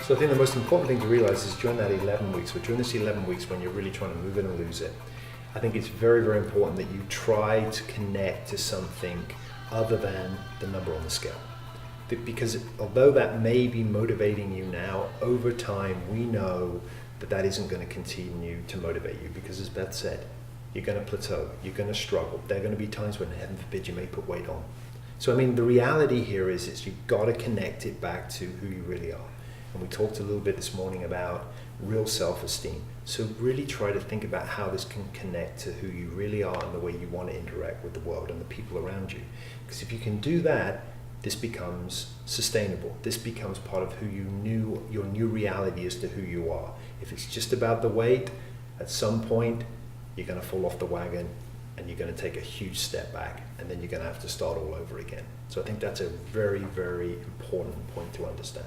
So I think the most important thing to realize is during that 11 weeks, or during this 11 weeks when you're really trying to move it and lose it, I think it's very, very important that you try to connect to something other than the number on the scale. Because although that may be motivating you now, over time we know that that isn't going to continue to motivate you, because as Beth said, you're going to plateau, you're going to struggle. There are going to be times when, heaven forbid, you may put weight on. So I mean, the reality here is you've got to connect it back to who you really are. And we talked a little bit this morning about real self-esteem. So really try to think about how this can connect to who you really are and the way you want to interact with the world and the people around you. Because if you can do that, this becomes sustainable. This becomes part of who your new reality as to who you are. If it's just about the weight, at some point you're going to fall off the wagon and you're going to take a huge step back, and then you're going to have to start all over again. So I think that's a very, very important point to understand.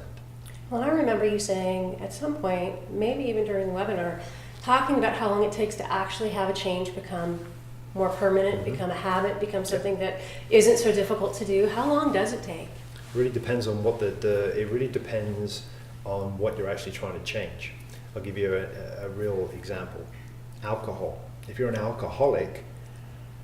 Well, I remember you saying at some point, maybe even during the webinar, talking about how long it takes to actually have a change become more permanent, become a habit, become something that isn't so difficult to do. How long does it take? It really depends on what it really depends on what you're actually trying to change. I'll give you a real example. Alcohol. If you're an alcoholic,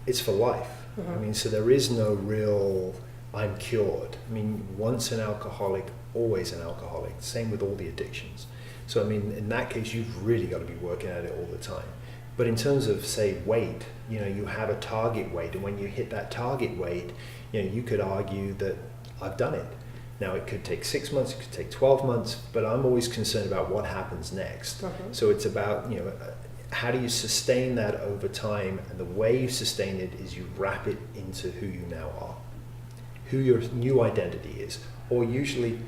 it's for life. I mean, so there is no real, I'm cured. I mean, once an alcoholic, always an alcoholic. Same with all the addictions. So I mean, in that case, you've really got to be working at it all the time. But in terms of, say, weight, you have a target weight, and when you hit that target weight, you could argue that I've done it. Now, it could take 6 months, it could take 12 months, but I'm always concerned about what happens next. So it's about, how do you sustain that over time? And the way you sustain it is you wrap it into who you now are, who your new identity is, or usually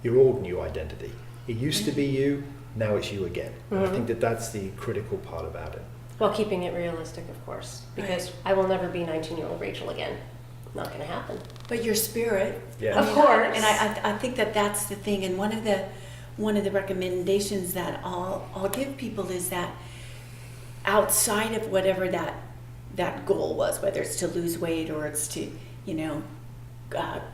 your old new identity. It used to be you, now it's you again. I think that's the critical part about it. Well, keeping it realistic, of course, because I will never be 19-year-old Rachel again. Not going to happen. But your spirit, yeah. Of course. And I think that's the thing. And one of the recommendations that I'll give people is that outside of whatever that goal was, whether it's to lose weight or it's to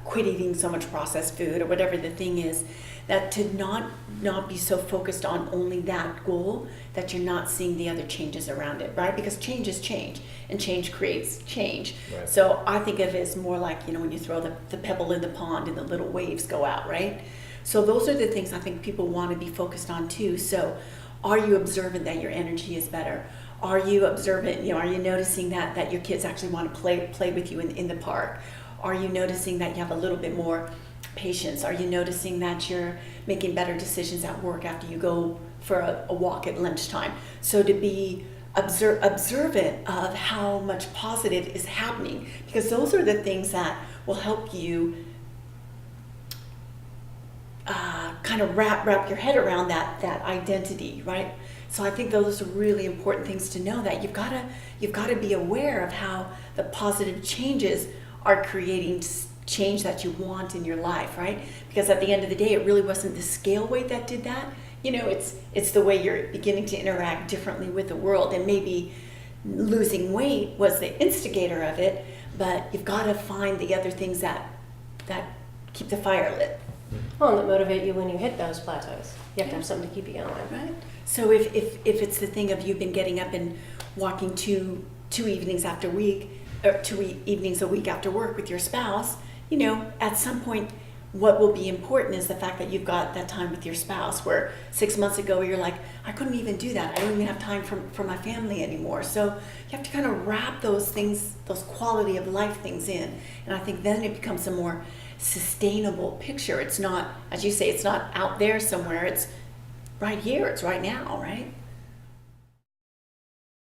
quit eating so much processed food or whatever the thing is, that to not be so focused on only that goal that you're not seeing the other changes around it, right? Because change is change, and change creates change. Right. So I think of it as more like, when you throw the pebble in the pond and the little waves go out, right? So those are the things I think people want to be focused on too. So are you observant that your energy is better? Are you observant, are you noticing that your kids actually want to play with you in the park? Are you noticing that you have a little bit more patience? Are you noticing that you're making better decisions at work after you go for a walk at lunchtime? So to be observant of how much positive is happening, because those are the things that will help you kind of wrap your head around that identity, right? So I think those are really important things to know, that you've got to be aware of how the positive changes are creating change that you want in your life, right? Because at the end of the day, it really wasn't the scale weight that did that. It's the way you're beginning to interact differently with the world, and maybe losing weight was the instigator of it, but you've got to find the other things that keep the fire lit. Well, and that motivate you when you hit those plateaus. You have to have something to keep you going. Right. So if it's the thing of you've been getting up and walking two evenings after week, or 2 evenings a week after work with your spouse, at some point, what will be important is the fact that you've got that time with your spouse, where 6 months ago you're like, I couldn't even do that. I don't even have time for my family anymore. So you have to kind of wrap those things, those quality of life things in. And I think then it becomes a more sustainable picture. It's not, as you say, it's not out there somewhere. It's right here. It's right now, right?